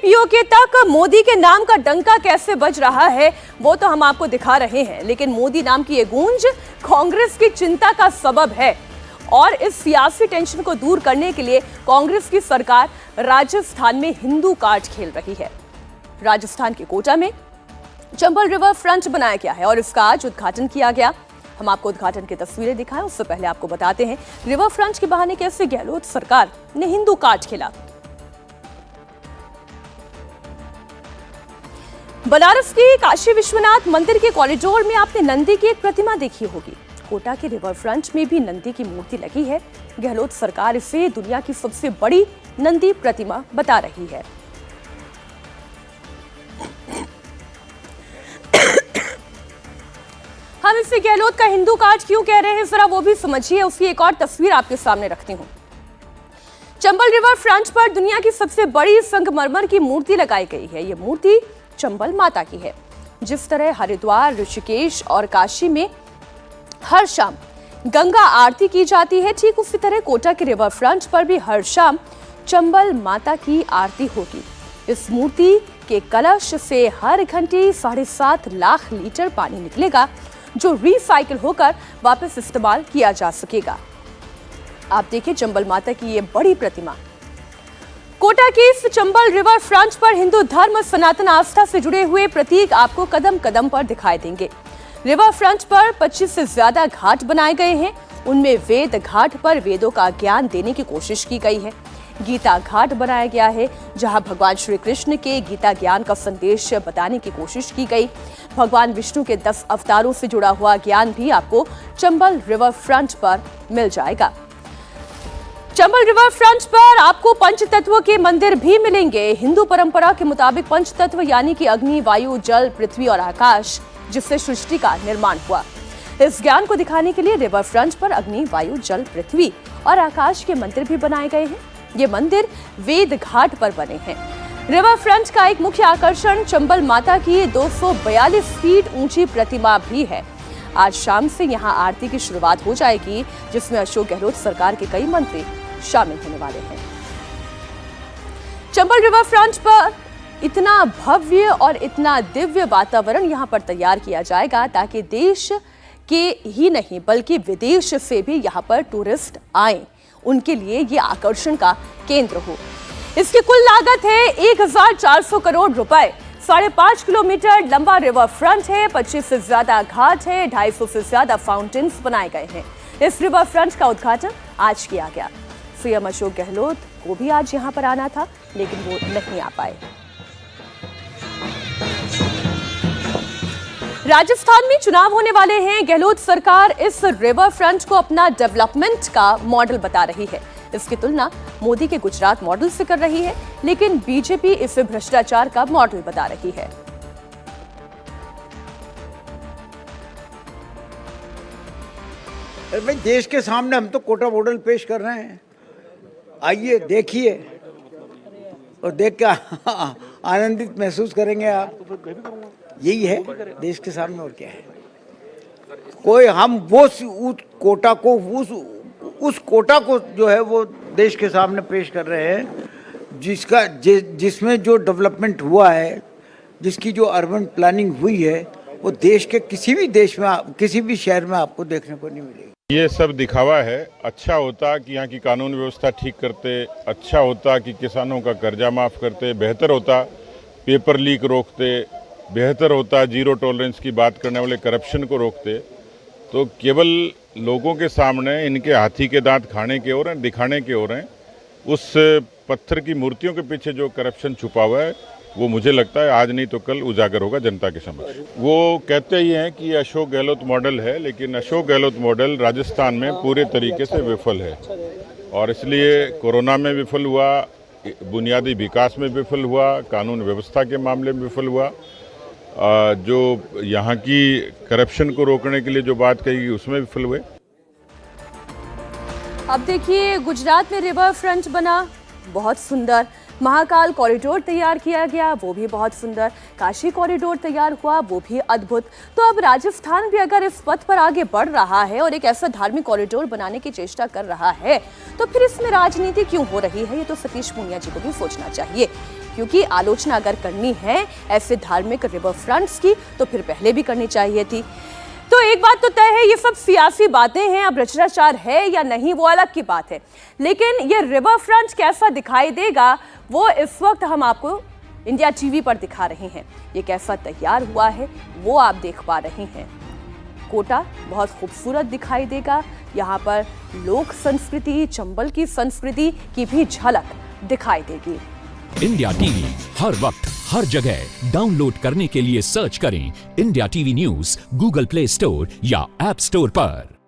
PoK तक मोदी के नाम का डंका कैसे बज रहा है वो तो हम आपको दिखा रहे हैं, लेकिन मोदी नाम की ये गूंज कांग्रेस की चिंता का सबब है। और इस सियासी टेंशन को दूर करने के लिए कांग्रेस की सरकार राजस्थान में हिंदू कार्ड खेल रही है। राजस्थान के कोटा में चंबल रिवर फ्रंट बनाया गया है और इसका आज उद्घाटन किया गया। हम आपको उद्घाटन की तस्वीरें दिखाएं, उससे पहले आपको बताते हैं रिवर फ्रंट के बहाने कैसे गहलोत सरकार ने हिंदू कार्ड खेला। बनारस की काशी विश्वनाथ मंदिर के कॉरिडोर में आपने नंदी की एक प्रतिमा देखी होगी। कोटा के रिवर फ्रंट में भी नंदी की मूर्ति लगी है। गहलोत सरकार इसे दुनिया की सबसे बड़ी नंदी प्रतिमा बता रही है। हम इसे गहलोत का हिंदू कार्ड क्यों कह रहे हैं, जरा वो भी समझिए। उसकी एक और तस्वीर आपके सामने रखती हूं। चंबल रिवर फ्रंट पर दुनिया की सबसे बड़ी संगमरमर की मूर्ति लगाई गई है। ये मूर्ति चंबल माता की है। जिस तरह हरिद्वार, ऋषिकेश और काशी में हर शाम गंगा आरती की जाती है, ठीक उसी तरह कोटा के रिवर फ्रंट पर भी हर शाम चंबल माता की आरती होगी। इस मूर्ति के कलश से हर घंटे 7.5 लाख लीटर पानी निकलेगा, जो रिसाइकिल होकर वापस इस्तेमाल किया जा सकेगा। आप देखिए चंबल माता की ये बड़ी प्रतिमा। कोटा के इस चंबल रिवर फ्रंट पर हिंदू धर्म, सनातन आस्था से जुड़े हुए प्रतीक आपको कदम कदम पर दिखाई देंगे। रिवर फ्रंट पर 25 से ज्यादा घाट बनाए गए हैं। उनमें वेद घाट पर वेदों का ज्ञान देने की कोशिश की गई है। गीता घाट बनाया गया है, जहां भगवान श्री कृष्ण के गीता ज्ञान का संदेश बताने की कोशिश की गई। भगवान विष्णु के 10 अवतारों से जुड़ा हुआ ज्ञान भी आपको चंबल रिवर फ्रंट पर मिल जाएगा। चंबल रिवर फ्रंट पर आपको पंच तत्वों के मंदिर भी मिलेंगे। हिंदू परंपरा के मुताबिक पंच तत्व यानी कि अग्नि, वायु, जल, पृथ्वी और आकाश, जिससे सृष्टि का निर्माण हुआ। इस ज्ञान को दिखाने के लिए रिवर फ्रंट पर अग्नि, वायु, जल, पृथ्वी और आकाश के मंदिर भी बनाए गए हैं। ये मंदिर वेद घाट पर बने हैं। रिवर फ्रंट का एक मुख्य आकर्षण चंबल माता की 242 फीट ऊंची प्रतिमा भी है। आज शाम से यहां आरती की शुरुआत हो जाएगी, जिसमें अशोक गहलोत सरकार के कई मंत्री शामिल होने वाले हैं। चंबल रिवर फ्रंट पर इतना भव्य और इतना दिव्य वातावरण यहां पर तैयार किया जाएगा ताकि देश के ही नहीं बल्कि विदेश से भी यहां पर टूरिस्ट आए, उनके लिए ये आकर्षण का केंद्र हो। इसकी कुल लागत है 1400 करोड़ रुपए। 5.5 किलोमीटर लंबा रिवर फ्रंट है, 25 से ज्यादा घाट है, 250 से ज्यादा फाउंटेन्स बनाए गए हैं। इस रिवर फ्रंट का उद्घाटन आज किया गया। सीएम अशोक गहलोत को भी आज यहां पर आना था, लेकिन वो नहीं आ पाए। राजस्थान में चुनाव होने वाले हैं। गहलोत सरकार इस रिवर फ्रंट को अपना डेवलपमेंट का मॉडल बता रही है। इसकी तुलना मोदी के गुजरात मॉडल से कर रही है, लेकिन बीजेपी इसे भ्रष्टाचार का मॉडल बता रही है। भाई देश के सामने हम तो कोटा मॉडल पेश कर रहे हैं। आइए देखिए और देख के आनंदित महसूस करेंगे आप। यही है देश के सामने, और क्या है। कोई हम वो उस कोटा को जो है वो देश के सामने पेश कर रहे हैं, जिसमें जो डेवलपमेंट हुआ है, जिसकी जो अर्बन प्लानिंग हुई है, वो देश के किसी भी शहर में आपको देखने को नहीं मिलेगी। ये सब दिखावा है। अच्छा होता कि यहाँ की कानून व्यवस्था ठीक करते, अच्छा होता कि किसानों का कर्जा माफ़ करते, बेहतर होता पेपर लीक रोकते, बेहतर होता जीरो टॉलरेंस की बात करने वाले करप्शन को रोकते। तो केवल लोगों के सामने इनके हाथी के दांत खाने के ओर हैं, दिखाने के ओर हैं। उस पत्थर की मूर्तियों के पीछे जो करप्शन छुपा हुआ है, वो मुझे लगता है आज नहीं तो कल उजागर होगा जनता के समक्ष। वो कहते ही हैं कि अशोक गहलोत मॉडल है, लेकिन अशोक गहलोत मॉडल राजस्थान में पूरे तरीके से विफल है। और इसलिए कोरोना में विफल हुआ, बुनियादी विकास में विफल हुआ, कानून व्यवस्था के मामले में विफल हुआ, जो यहाँ की करप्शन को रोकने के लिए जो बात कही उसमें विफल हुए। अब देखिए गुजरात में रिवर फ्रंट बना, बहुत सुंदर। महाकाल कॉरिडोर तैयार किया गया, वो भी बहुत सुंदर। काशी कॉरिडोर तैयार हुआ, वो भी अद्भुत। तो अब राजस्थान भी अगर इस पथ पर आगे बढ़ रहा है और एक ऐसा धार्मिक कॉरिडोर बनाने की चेष्टा कर रहा है, तो फिर इसमें राजनीति क्यों हो रही है? ये तो सतीश पूनिया जी को भी सोचना चाहिए, क्योंकि आलोचना अगर करनी है ऐसे धार्मिक रिवर फ्रंट्स की तो फिर पहले भी करनी चाहिए थी। तो एक बात तो तय है, ये सब सियासी बातें हैं। अब भ्रष्टाचार है या नहीं वो अलग की बात है, लेकिन ये रिवर फ्रंट कैसा दिखाई देगा वो इस वक्त हम आपको इंडिया टीवी पर दिखा रहे हैं। ये कैसा तैयार हुआ है वो आप देख पा रहे हैं। कोटा बहुत खूबसूरत दिखाई देगा। यहाँ पर लोक संस्कृति, चंबल की संस्कृति की भी झलक दिखाई देगी। इंडिया टीवी हर वक्त हर जगह डाउनलोड करने के लिए सर्च करें India TV news Google play store या ऐप स्टोर पर।